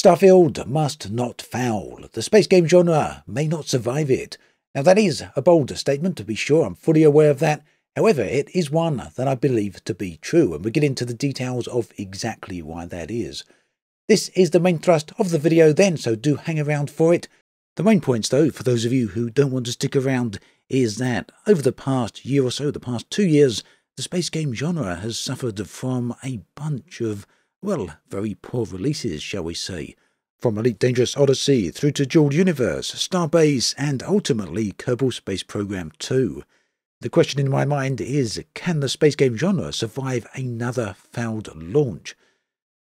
Starfield must not fail. The space game genre may not survive it. Now that is a bold statement, to be sure, I'm fully aware of that. However, it is one that I believe to be true, and we'll get into the details of exactly why that is. This is the main thrust of the video then, so do hang around for it. The main points though, for those of you who don't want to stick around, is that over the past year or so, the past 2 years, the space game genre has suffered from a bunch of, well, very poor releases, shall we say. From Elite Dangerous Odyssey through to Dual Universe, Starbase, and ultimately Kerbal Space Program 2. The question in my mind is, can the space game genre survive another failed launch?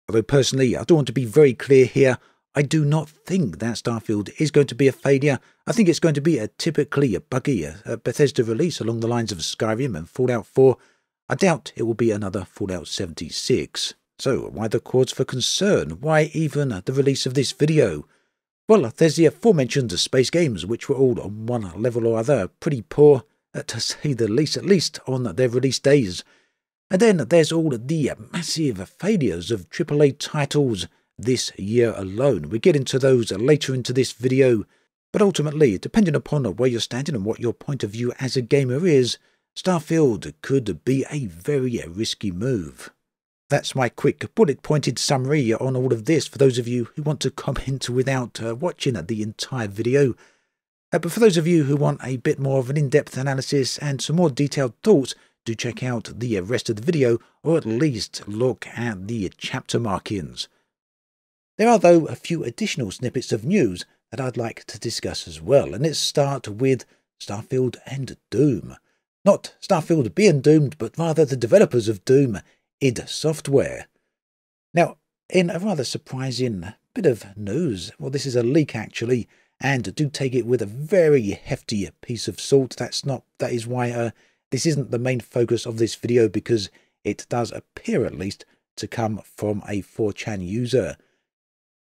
Although personally, I do want to be very clear here, I do not think that Starfield is going to be a failure. I think it's going to be a typically buggy Bethesda release along the lines of Skyrim and Fallout 4. I doubt it will be another Fallout 76. So, why the cause for concern? Why even the release of this video? Well, there's the aforementioned space games, which were all on one level or other pretty poor, to say the least, at least on their release days. And then there's all the massive failures of AAA titles this year alone. We get into those later into this video, but ultimately, depending upon where you're standing and what your point of view as a gamer is, Starfield could be a very risky move. That's my quick bullet-pointed summary on all of this for those of you who want to comment without watching the entire video. But for those of you who want a bit more of an in-depth analysis and some more detailed thoughts, do check out the rest of the video, or at least look at the chapter markings. There are, though, a few additional snippets of news that I'd like to discuss as well, and let's start with Starfield and Doom. Not Starfield being doomed, but rather the developers of Doom, id Software. Now, in a rather surprising bit of news, well, this is a leak actually, and do take it with a very hefty piece of salt. That is why this isn't the main focus of this video, because it does appear at least to come from a 4chan user.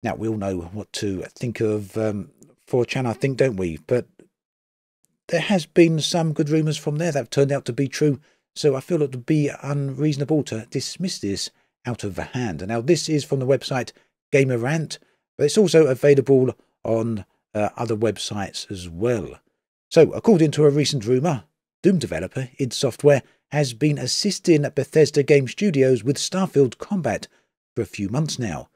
Now, we all know what to think of 4chan, I think, don't we? But there has been some good rumours from there that have turned out to be true, so I feel it would be unreasonable to dismiss this out of hand. And now this is from the website Gamerant, but it's also available on other websites as well. So, according to a recent rumour, Doom developer id Software has been assisting Bethesda Game Studios with Starfield combat for a few months now.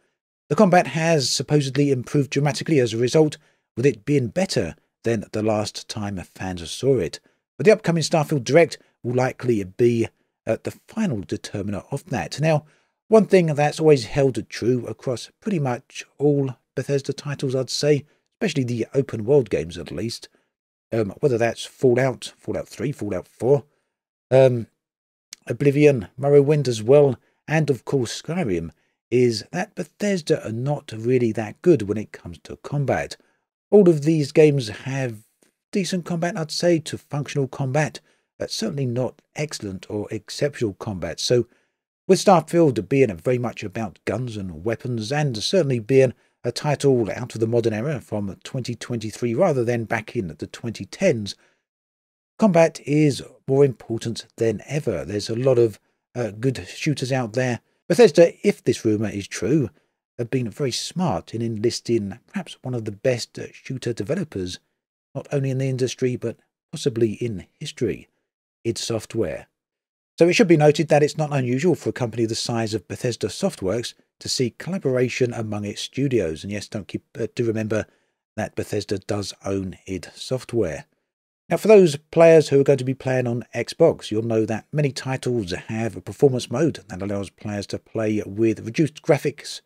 The combat has supposedly improved dramatically as a result, with it being better than the last time fans saw it. But the upcoming Starfield Direct will likely be the final determiner of that. Now, one thing that's always held true across pretty much all Bethesda titles, I'd say, especially the open world games at least, whether that's Fallout, Fallout 3, Fallout 4, Oblivion, Morrowind as well, and of course Skyrim, is that Bethesda are not really that good when it comes to combat. All of these games have decent combat, I'd say, to functional combat, but certainly not excellent or exceptional combat. So, with Starfield being very much about guns and weapons, and certainly being a title out of the modern era from 2023 rather than back in the 2010s, combat is more important than ever. There's a lot of good shooters out there. Bethesda, if this rumour is true, have been very smart in enlisting perhaps one of the best shooter developers, not only in the industry but possibly in history, id Software. So it should be noted that it's not unusual for a company the size of Bethesda Softworks to see collaboration among its studios. And yes, do remember that Bethesda does own id Software. Now, for those players who are going to be playing on Xbox, you'll know that many titles have a performance mode that allows players to play with reduced graphics,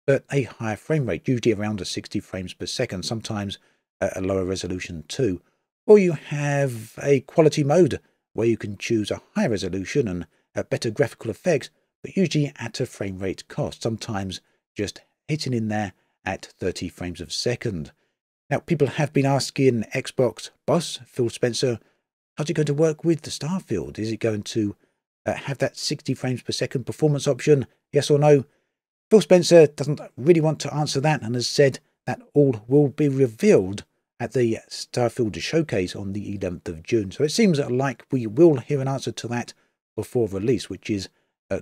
but a higher frame rate, usually around 60 frames per second, sometimes at a lower resolution too. Or you have a quality mode, where you can choose a high resolution and better graphical effects, but usually at a frame rate cost, sometimes just hitting in there at 30 frames a second. Now, people have been asking Xbox boss, Phil Spencer, how's it going to work with the Starfield? Is it going to have that 60 frames per second performance option, yes or no? Phil Spencer doesn't really want to answer that and has said that all will be revealed at the Starfield showcase on the 11th of June. So it seems like we will hear an answer to that before release, which is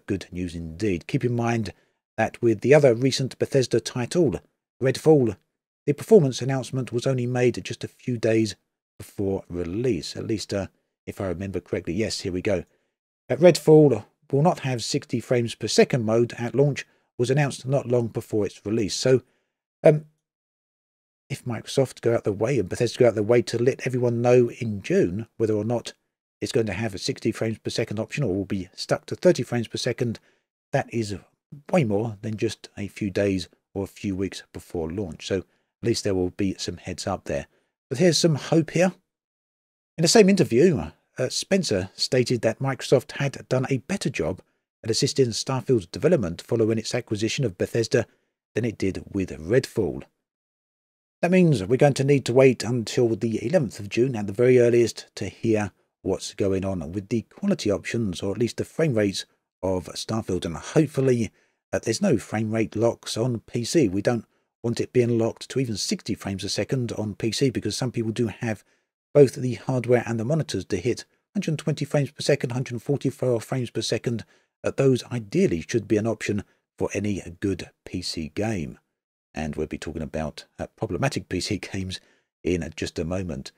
good news indeed. Keep in mind that with the other recent Bethesda title, Redfall. The performance announcement was only made just a few days before release, at least if I remember correctly. Yes, here we go. Redfall will not have 60 frames per second mode at launch, was announced not long before its release. So, if Microsoft go out the way and Bethesda go out the way to let everyone know in June whether or not it's going to have a 60 frames per second option or will be stuck to 30 frames per second, that is way more than just a few days or a few weeks before launch. So at least there will be some heads up there. But here's some hope here. In the same interview, Spencer stated that Microsoft had done a better job at assisting Starfield's development following its acquisition of Bethesda than it did with Redfall. That means we're going to need to wait until the 11th of June at the very earliest to hear what's going on with the quality options, or at least the frame rates of Starfield. And hopefully there's no frame rate locks on PC. We don't want it being locked to even 60 frames a second on PC, because some people do have both the hardware and the monitors to hit 120 frames per second, 144 frames per second. Those ideally should be an option for any good PC game. And we'll be talking about problematic PC games in just a moment.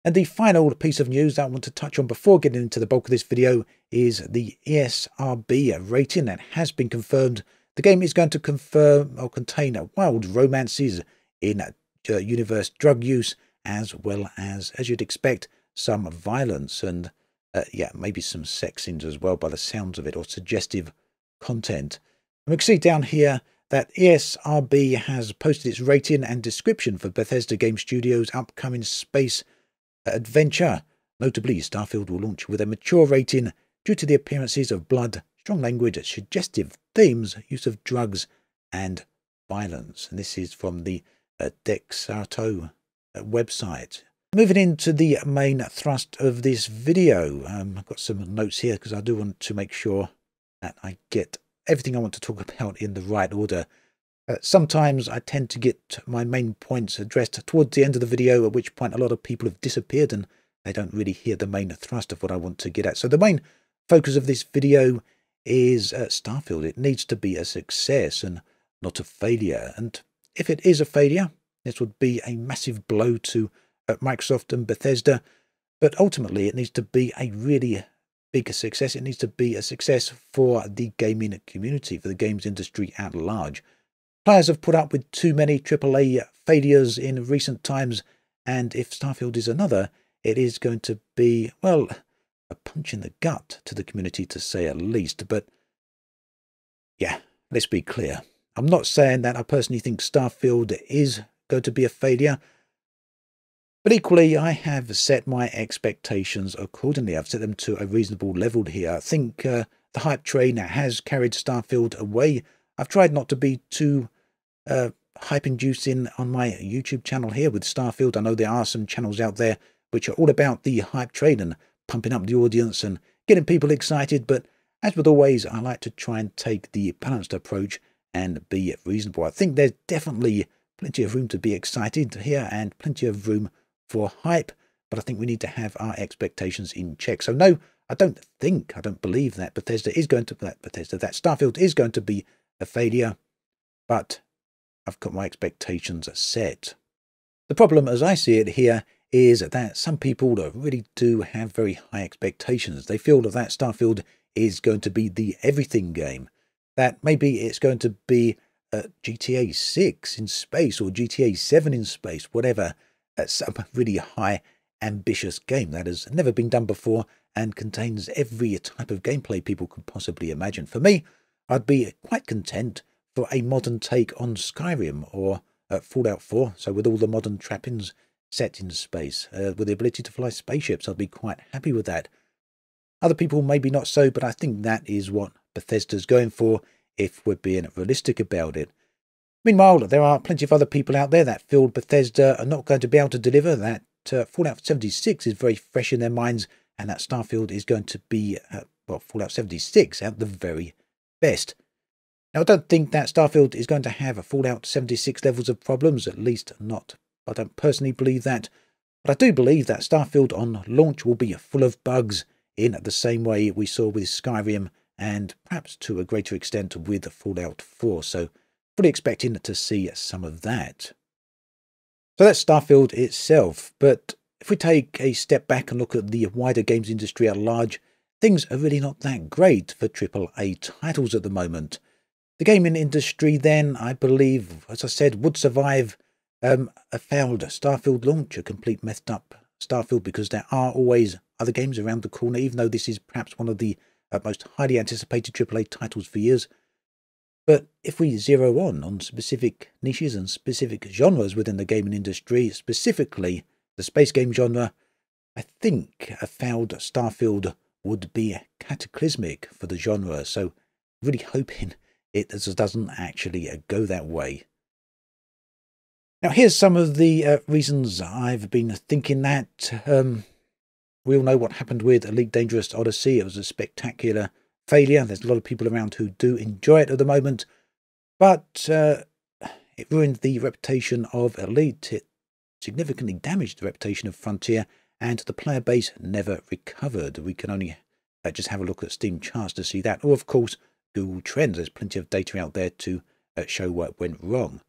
And the final piece of news that I want to touch on before getting into the bulk of this video is the ESRB rating that has been confirmed. The game is going to confirm or contain wild romances in universe drug use, as well as you'd expect, some violence and maybe some sex scenes as well by the sounds of it, or suggestive content. And we can see down here that ESRB has posted its rating and description for Bethesda Game Studios' upcoming space adventure. Notably, Starfield will launch with a mature rating due to the appearances of blood, strong language, suggestive themes, use of drugs, and violence. And this is from the Dexato website. Moving into the main thrust of this video, I've got some notes here because I do want to make sure that I get everything I want to talk about in the right order. Sometimes I tend to get my main points addressed towards the end of the video, at which point a lot of people have disappeared and they don't really hear the main thrust of what I want to get at. So the main focus of this video is Starfield. It needs to be a success and not a failure. And if it is a failure, this would be a massive blow to Microsoft and Bethesda. But ultimately, it needs to be a really big success. It needs to be a success for the gaming community, for the games industry at large. Players have put up with too many AAA failures in recent times, and if Starfield is another, it is going to be, well, a punch in the gut to the community, to say at least. But yeah, let's be clear. I'm not saying that I personally think Starfield is going to be a failure, but equally, I have set my expectations accordingly. I've set them to a reasonable level here. I think the hype train has carried Starfield away. I've tried not to be too hype-inducing on my YouTube channel here with Starfield. I know there are some channels out there which are all about the hype train and pumping up the audience and getting people excited. But as with always, I like to try and take the balanced approach and be reasonable. I think there's definitely plenty of room to be excited here and plenty of room for hype, but I think we need to have our expectations in check. So no, I don't believe that that Starfield is going to be a failure, but I've got my expectations set. The problem, as I see it here, is that some people really do have very high expectations. They feel that Starfield is going to be the everything game, that maybe it's going to be GTA 6 in space or GTA 7 in space, whatever. Some really high, ambitious game that has never been done before and contains every type of gameplay people could possibly imagine. For me, I'd be quite content for a modern take on Skyrim or Fallout 4, so with all the modern trappings set in space, with the ability to fly spaceships. I'd be quite happy with that. Other people maybe not so, but I think that is what Bethesda's going for, if we're being realistic about it. Meanwhile, there are plenty of other people out there that feel Bethesda are not going to be able to deliver, that Fallout 76 is very fresh in their minds, and that Starfield is going to be, Fallout 76 at the very best. Now, I don't think that Starfield is going to have a Fallout 76 levels of problems, at least not. I don't personally believe that, but I do believe that Starfield on launch will be full of bugs in the same way we saw with Skyrim, and perhaps to a greater extent with Fallout 4. So fully expecting to see some of that. So that's Starfield itself, but if we take a step back and look at the wider games industry at large, things are really not that great for AAA titles at the moment. The gaming industry then, I believe, as I said, would survive a failed Starfield launch, a complete messed up Starfield, because there are always other games around the corner, even though this is perhaps one of the most highly anticipated AAA titles for years. But if we zero on specific niches and specific genres within the gaming industry, specifically the space game genre, I think a failed Starfield would be cataclysmic for the genre, so really hoping it doesn't actually go that way. Now here's some of the reasons I've been thinking that. We all know what happened with Elite Dangerous Odyssey. It was a spectacular failure. There's a lot of people around who do enjoy it at the moment, but it ruined the reputation of Elite. It significantly damaged the reputation of Frontier, and the player base never recovered. We can only just have a look at Steam charts to see that, or of course Google Trends. There's plenty of data out there to show what went wrong.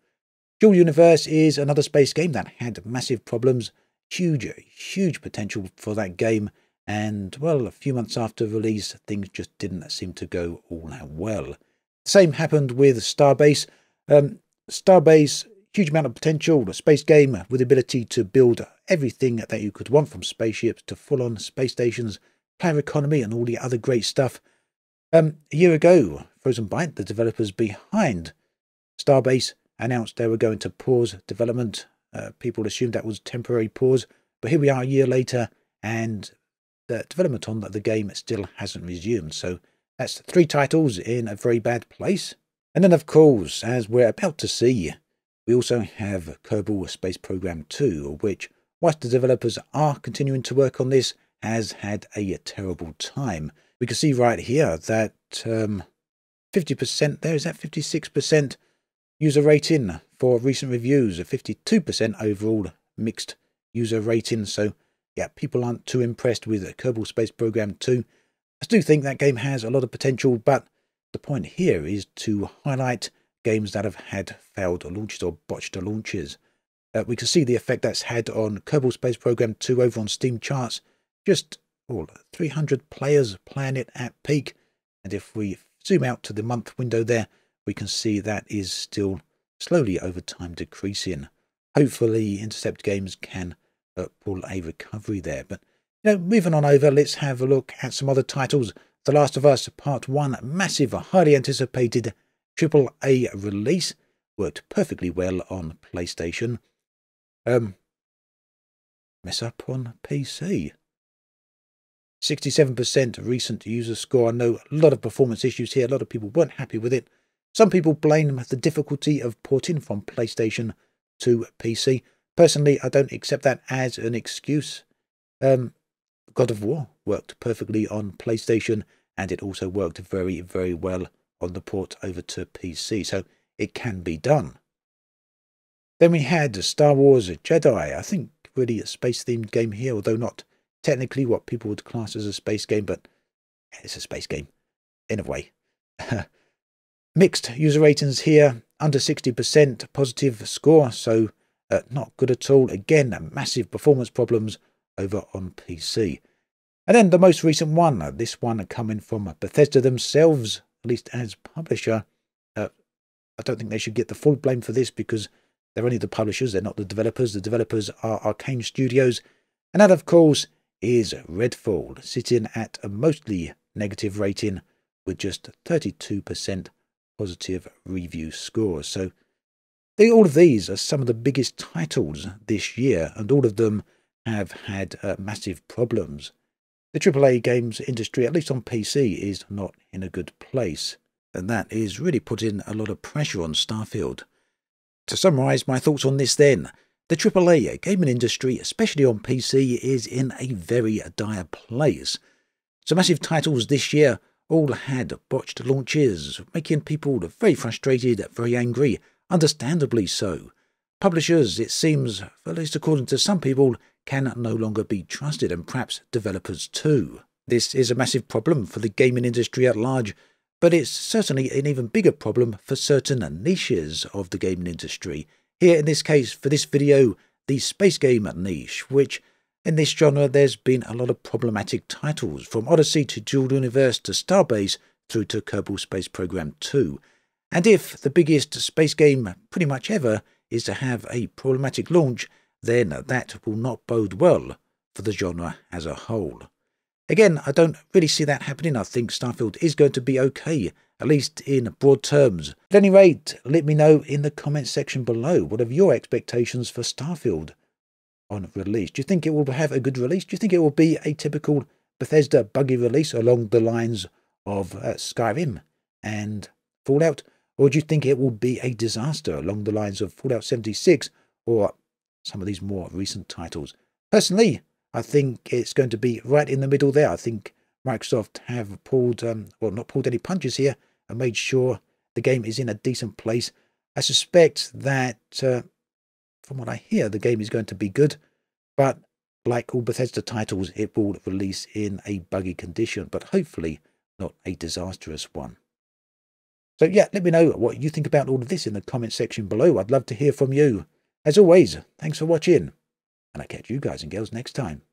Dual Universe is another space game that had massive problems, huge potential for that game, and well, a few months after release, things just didn't seem to go all that well. The same happened with Starbase. Starbase, huge amount of potential, a space game with the ability to build everything that you could want, from spaceships to full-on space stations, player economy, and all the other great stuff. A year ago, Frozen Byte, the developers behind Starbase, announced they were going to pause development. People assumed that was a temporary pause, but here we are a year later, and the development on the game still hasn't resumed. So that's 3 titles in a very bad place. And then, of course, as we're about to see, we also have Kerbal Space Program 2, which, whilst the developers are continuing to work on this, has had a terrible time. We can see right here that 50% there, is that 56% user rating for recent reviews, a 52% overall mixed user rating. So yeah, people aren't too impressed with Kerbal Space Program 2. I do think that game has a lot of potential, but the point here is to highlight games that have had failed launches or botched launches. We can see the effect that's had on Kerbal Space Program 2 over on Steam charts. Just 300 players playing it at peak. And if we zoom out to the month window there, we can see that is still slowly over time decreasing. Hopefully Intercept Games can pull a recovery there. But moving on over, let's have a look at some other titles. The Last of Us Part 1, massive, highly anticipated AAA release, worked perfectly well on PlayStation. Mess up on PC. 67% recent user score. I know a lot of performance issues here. A lot of people weren't happy with it. Some people blame the difficulty of porting from PlayStation to PC. Personally, I don't accept that as an excuse. God of War worked perfectly on PlayStation, and it also worked very, very well on the port over to PC, so it can be done. Then we had Star Wars Jedi, I think really a space-themed game here, although not technically what people would class as a space game, but it's a space game, in a way. Mixed user ratings here, under 60% positive score, so not good at all. Again, massive performance problems over on PC. And then the most recent one, this one coming from Bethesda themselves, at least as publisher. I don't think they should get the full blame for this because they're only the publishers, they're not the developers. The developers are Arcane Studios. And that, of course, is Redfall, sitting at a mostly negative rating with just 32% positive review scores. So all of these are some of the biggest titles this year, and all of them have had massive problems. The AAA games industry, at least on PC, is not in a good place, and that is really putting a lot of pressure on Starfield. To summarise my thoughts on this then, the AAA gaming industry, especially on PC, is in a very dire place. Some massive titles this year all had botched launches, making people very frustrated, very angry, understandably so. Publishers, it seems, at least according to some people, can no longer be trusted, and perhaps developers too. This is a massive problem for the gaming industry at large, but it's certainly an even bigger problem for certain niches of the gaming industry. Here in this case, for this video, the space game niche, which in this genre there's been a lot of problematic titles, from Odyssey to Dual Universe to Starbase through to Kerbal Space Program 2. And if the biggest space game pretty much ever is to have a problematic launch, then that will not bode well for the genre as a whole. Again, I don't really see that happening. I think Starfield is going to be okay, at least in broad terms. At any rate, let me know in the comments section below, what are your expectations for Starfield on release? Do you think it will have a good release? Do you think it will be a typical Bethesda buggy release along the lines of Skyrim and Fallout? Or do you think it will be a disaster along the lines of Fallout 76 or some of these more recent titles? Personally, I think it's going to be right in the middle there. I think Microsoft have pulled, well, not pulled any punches here and made sure the game is in a decent place. I suspect that, from what I hear, the game is going to be good, but like all Bethesda titles, it will release in a buggy condition, but hopefully not a disastrous one. So yeah, let me know what you think about all of this in the comment section below. I'd love to hear from you. As always, thanks for watching, and I'll catch you guys and girls next time.